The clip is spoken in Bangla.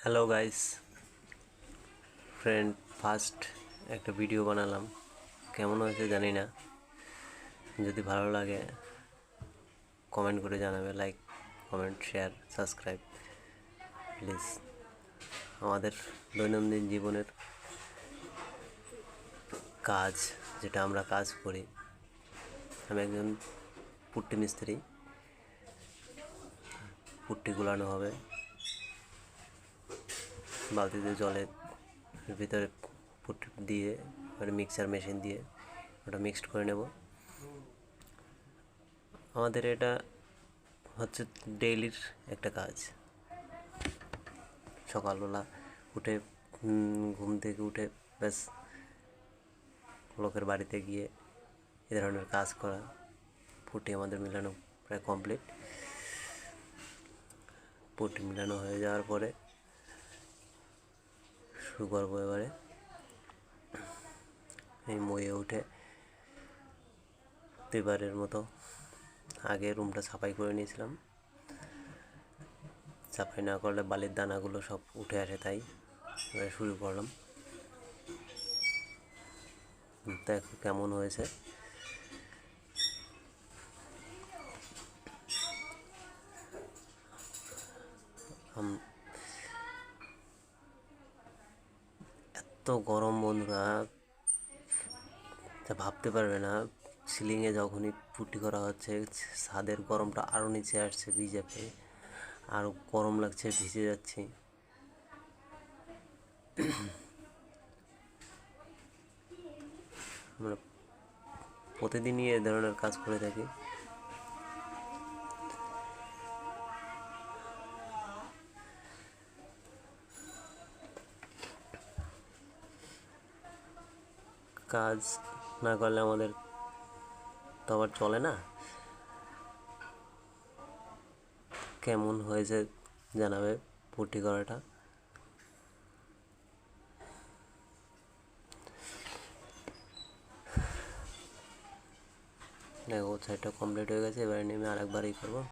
হ্যালো গাইস, ফ্রেন্ড ফার্স্ট একটা ভিডিও বানালাম, কেমন হয়েছে জানি না। যদি ভালো লাগে কমেন্ট করে জানাবে, like comment share subscribe please. আমাদের দৈনন্দিন জীবনের কাজ, যেটা আমরা কাজ করি, আমি একজন পুট্টি মিস্ত্রি। পুট্টি গুলানো হবে বালতিতে, জলের ভিতরে পুট্টি দিয়ে মিক্সার মেশিন দিয়ে ওটা মিক্সড করে নেব। আমাদের এটা হচ্ছে ডেইলির একটা কাজ। সকালবেলা উঠে ঘুম থেকে উঠে ব্যাস লোকের বাড়িতে গিয়ে এ ধরনের কাজ করা। পুঁটি আমাদের মিলানো প্রায় কমপ্লিট। পুঁটি মিলানো হয়ে যাওয়ার পরে শুরু করবো এবারে এই মইয়ে উঠে দুইবারের মতো আগে রুমটা সাফাই করে নিয়েছিলাম। সাফাই না করলে বালির দানাগুলো সব উঠে আসে, তাই এবারে শুরু করলাম। দেখো কেমন হয়েছে। এত গরম বন্ধুরা, তা ভাবতে পারবে না। সিলিংয়ে যখনই পুটি করা হচ্ছে, ছাদের গরমটা আরও নিচে আসছে, ভিজে আরও গরম লাগছে, ভিজে যাচ্ছি। আমরা প্রতিদিনই এ ধরনের কাজ করে থাকি। কাজ না করলে আমাদের তো আবার চলে না। কেমন হয়েছে জানাবে পুটি করাটা। দেখো সাইডটা কমপ্লিট হয়ে গেছে, এবারে নেমে আরেকবারই করবো।